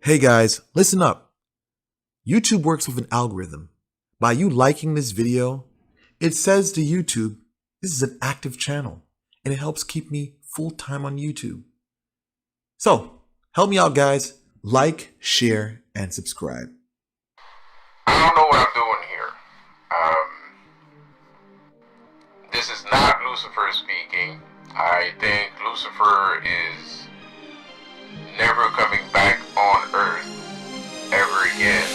Hey guys, listen up. YouTube works with an algorithm. By you liking this video, it says to YouTube, this is an active channel, and it helps keep me full-time on YouTube. So, help me out guys. Like, share, and subscribe. I don't know what I'm doing here. This is not Lucifer speaking. I think Lucifer is never coming back on Earth ever again.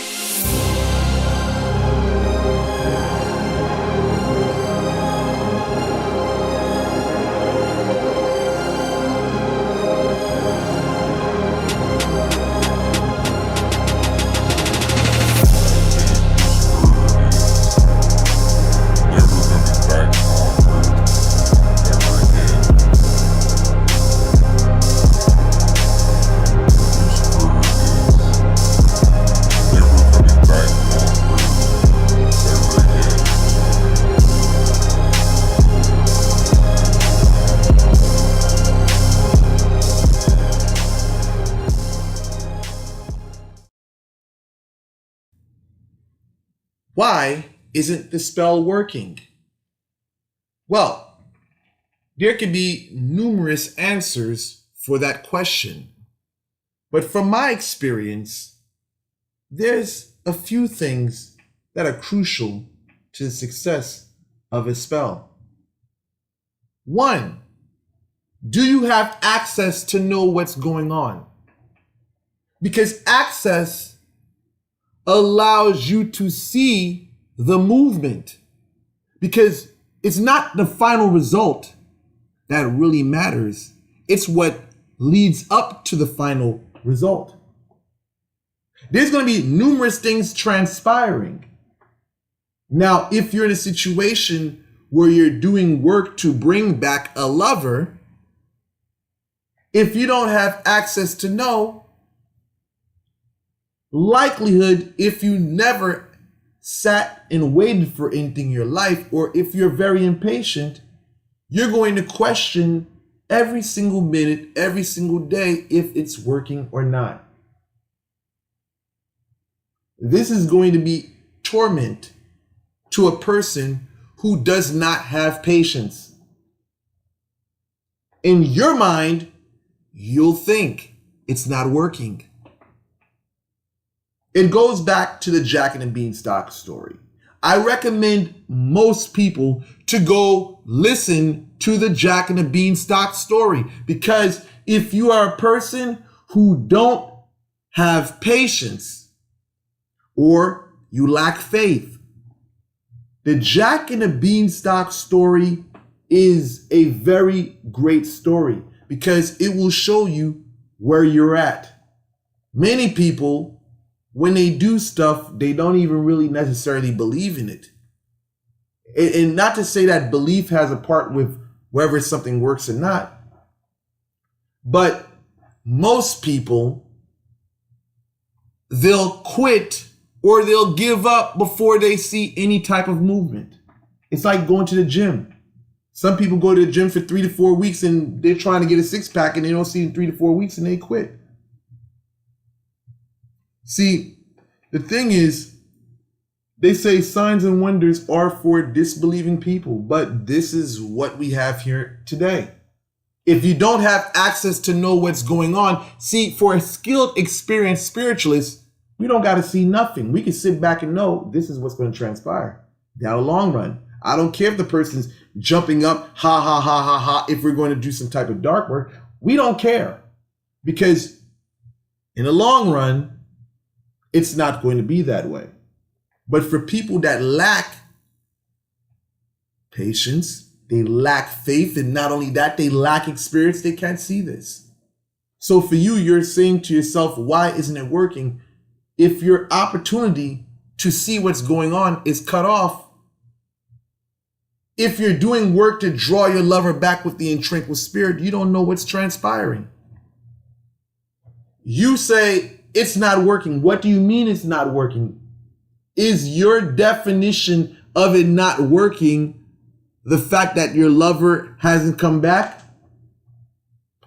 Why isn't the spell working? Well, there could be numerous answers for that question. But from my experience, there's a few things that are crucial to the success of a spell. One, do you have access to know what's going on? Because access allows you to see the movement, because it's not the final result that really matters. It's what leads up to the final result. There's going to be numerous things transpiring. Now, if you're in a situation where you're doing work to bring back a lover, if you don't have access to know, likelihood, if you never sat and waited for anything in your life, or if you're very impatient, you're going to question every single minute, every single day, if it's working or not. This is going to be torment to a person who does not have patience. In your mind, you'll think it's not working. It goes back to the Jack and the Beanstalk story. I recommend most people to go listen to the Jack and the Beanstalk story, because if you are a person who don't have patience or you lack faith, the Jack and the Beanstalk story is a very great story because it will show you where you're at. Many people, when they do stuff, they don't even really necessarily believe in it. And not to say that belief has a part with whether something works or not, but most people, they'll quit or they'll give up before they see any type of movement. It's like going to the gym. Some people go to the gym for 3 to 4 weeks and they're trying to get a six-pack and they don't see it in 3 to 4 weeks and they quit. See, the thing is, they say signs and wonders are for disbelieving people, but this is what we have here today. If you don't have access to know what's going on, see, for a skilled, experienced spiritualist, we don't got to see nothing. We can sit back and know this is what's going to transpire down the long run. I don't care if the person's jumping up, ha, ha, ha, ha, ha, if we're going to do some type of dark work. We don't care, because in the long run, it's not going to be that way. But for people that lack patience, they lack faith, and not only that, they lack experience, they can't see this. So for you, you're saying to yourself, why isn't it working? If your opportunity to see what's going on is cut off, if you're doing work to draw your lover back with the intranquil spirit, you don't know what's transpiring. You say, it's not working. What do you mean it's not working? Is your definition of it not working the fact that your lover hasn't come back?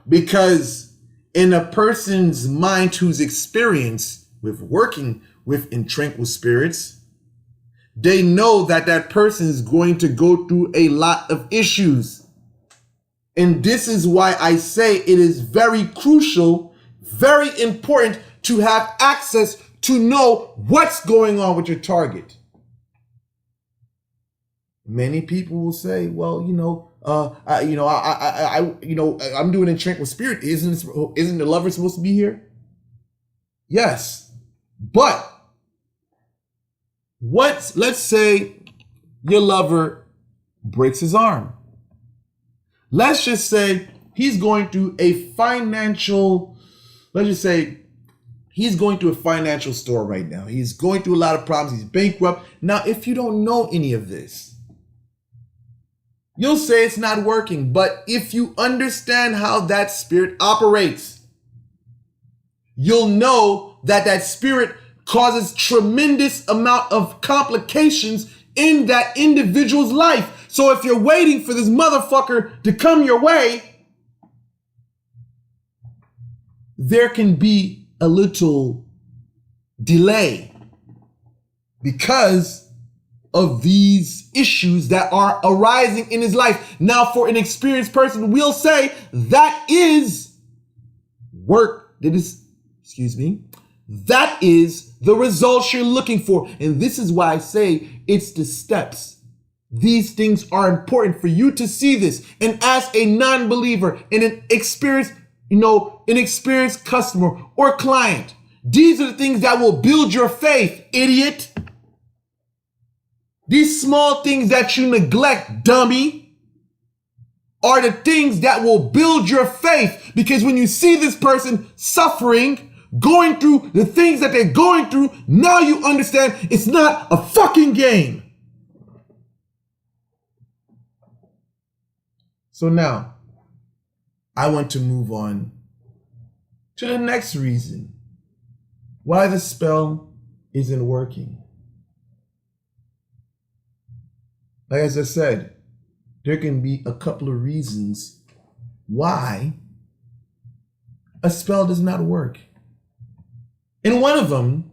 Because in a person's mind who's experienced with working with in tranquil spirits, they know that that person is going to go through a lot of issues. And this is why I say it is very crucial, very important to have access to know what's going on with your target. Many people will say, well, I'm doing it in tranquil spirit. Isn't the lover supposed to be here? Yes. But let's say your lover breaks his arm. Let's just say he's going through a financial store right now. He's going through a lot of problems. He's bankrupt. Now, if you don't know any of this, you'll say it's not working. But if you understand how that spirit operates, you'll know that that spirit causes tremendous amount of complications in that individual's life. So if you're waiting for this motherfucker to come your way, there can be a little delay because of these issues that are arising in his life. Now, for an experienced person, we'll say that is work. That is the results you're looking for. And this is why I say it's the steps. These things are important for you to see this. And as a non-believer and an experienced customer or client, these are the things that will build your faith, idiot. These small things that you neglect, dummy, are the things that will build your faith. Because when you see this person suffering, going through the things that they're going through, now you understand it's not a fucking game. So now, I want to move on to the next reason why the spell isn't working. Like as I said, there can be a couple of reasons why a spell does not work. And one of them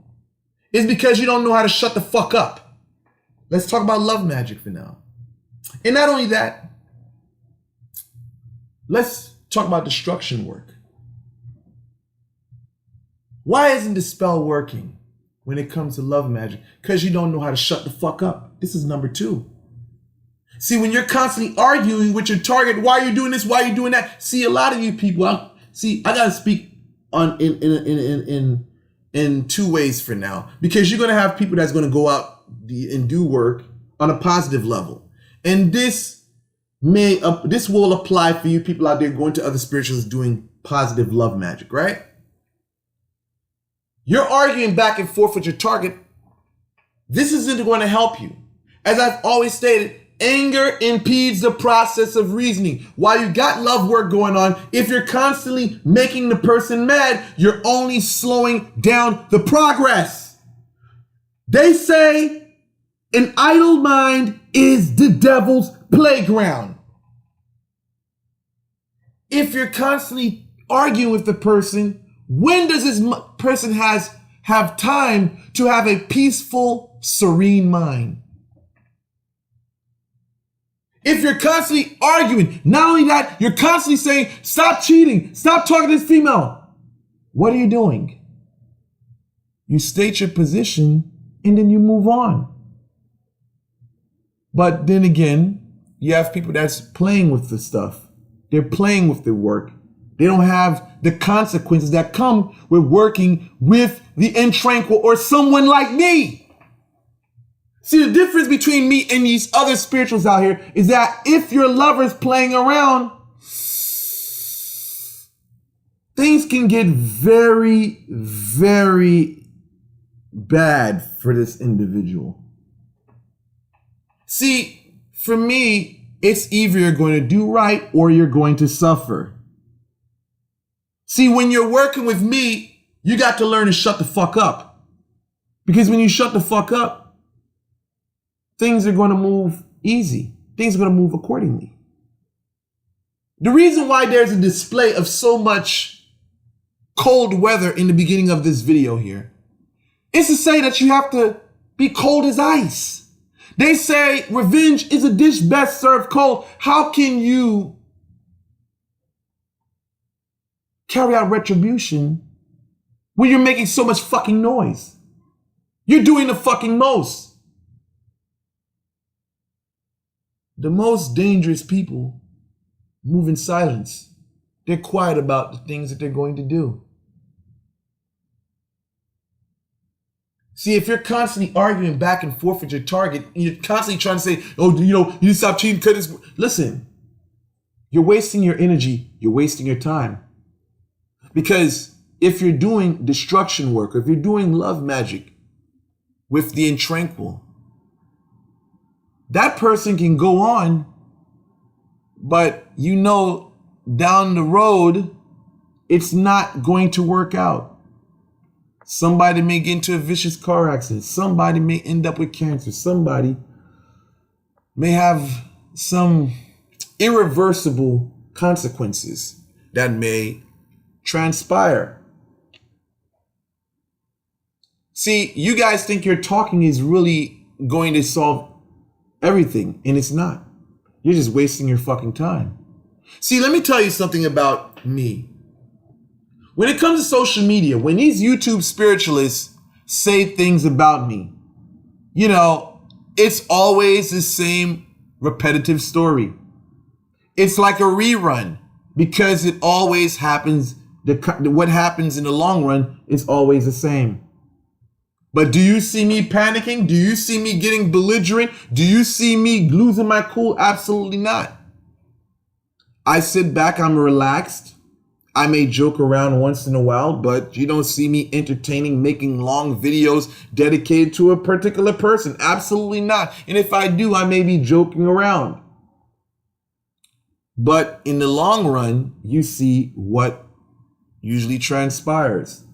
is because you don't know how to shut the fuck up. Let's talk about love magic for now. And not only that, let's talk about destruction work. Why isn't the spell working when it comes to love magic? Because you don't know how to shut the fuck up. This is number 2. See, when you're constantly arguing with your target, why are you doing this? Why are you doing that? See, a lot of you people, I gotta speak on in 2 ways for now, because you're gonna have people that's gonna go out and do work on a positive level, and this will apply for you people out there going to other spiritualists doing positive love magic, right? You're arguing back and forth with your target. This isn't going to help you. As I've always stated, anger impedes the process of reasoning. While you got love work going on, if you're constantly making the person mad, you're only slowing down the progress. They say an idle mind is the devil's playground. If you're constantly arguing with the person, when does this person have time to have a peaceful, serene mind? If you're constantly arguing, not only that, you're constantly saying, stop cheating, stop talking to this female. What are you doing? You state your position and then you move on. But then again, you have people that's playing with the stuff. They're playing with the work. They don't have the consequences that come with working with the intranquil or someone like me. See, the difference between me and these other spirituals out here is that if your lover's playing around, things can get very, very bad for this individual. See, for me, it's either you're going to do right or you're going to suffer. See, when you're working with me, you got to learn to shut the fuck up. Because when you shut the fuck up, things are going to move easy. Things are going to move accordingly. The reason why there's a display of so much cold weather in the beginning of this video here is to say that you have to be cold as ice. They say revenge is a dish best served cold. How can you carry out retribution when you're making so much fucking noise? You're doing the fucking most. The most dangerous people move in silence. They're quiet about the things that they're going to do. See, if you're constantly arguing back and forth with your target, and you're constantly trying to say, oh, you know, you need to stop cheating, cut this. Listen, you're wasting your energy. You're wasting your time. Because if you're doing destruction work, or if you're doing love magic with the intranquil, that person can go on, but you know down the road, it's not going to work out. Somebody may get into a vicious car accident. Somebody may end up with cancer. Somebody may have some irreversible consequences that may transpire. See, you guys think your talking is really going to solve everything, and it's not. You're just wasting your fucking time. See, let me tell you something about me. When it comes to social media, when these YouTube spiritualists say things about me, you know, it's always the same repetitive story. It's like a rerun because it always happens. What happens in the long run is always the same. But do you see me panicking? Do you see me getting belligerent? Do you see me losing my cool? Absolutely not. I sit back, I'm relaxed. I may joke around once in a while, but you don't see me entertaining, making long videos dedicated to a particular person. Absolutely not. And if I do, I may be joking around. But in the long run, you see what usually transpires.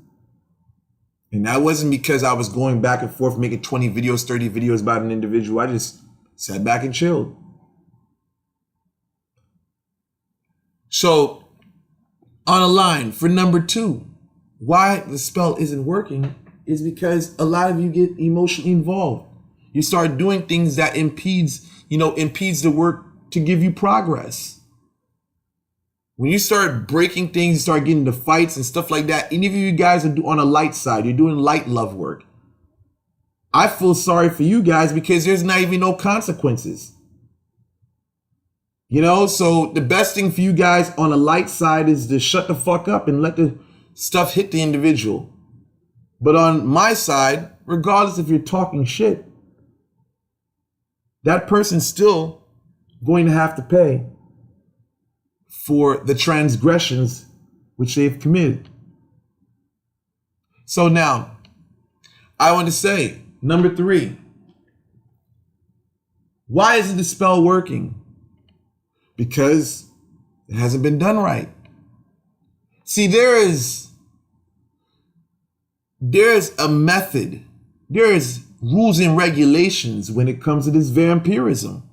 And that wasn't because I was going back and forth, making 20 videos, 30 videos about an individual. I just sat back and chilled. So, on a line for number 2, why the spell isn't working is because a lot of you get emotionally involved. You start doing things that impedes the work to give you progress. When you start breaking things, you start getting into fights and stuff like that. Any of you guys are on a light side. You're doing light love work. I feel sorry for you guys because there's not even no consequences. You know, so the best thing for you guys on the light side is to shut the fuck up and let the stuff hit the individual. But on my side, regardless if you're talking shit, that person's still going to have to pay for the transgressions which they've committed. So now, I want to say, number 3, why isn't the spell working? Because it hasn't been done right. See, there's a method. There's rules and regulations when it comes to this vampirism.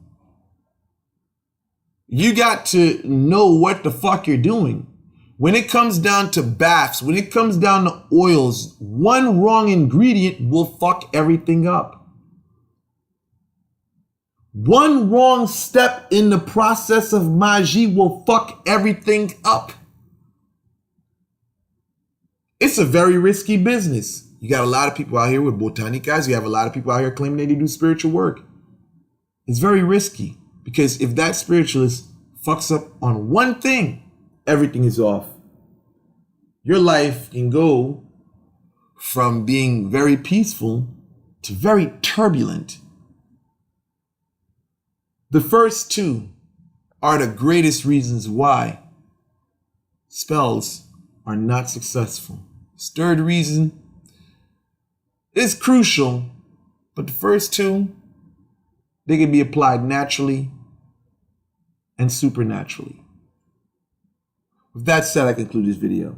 You got to know what the fuck you're doing. When it comes down to baths, when it comes down to oils, one wrong ingredient will fuck everything up. One wrong step in the process of magie will fuck everything up. It's a very risky business. You got a lot of people out here with botanicas. You have a lot of people out here claiming they do spiritual work. It's very risky because if that spiritualist fucks up on one thing, everything is off. Your life can go from being very peaceful to very turbulent. The first 2 are the greatest reasons why spells are not successful. This third reason is crucial, but the first 2, they can be applied naturally and supernaturally. With that said, I conclude this video.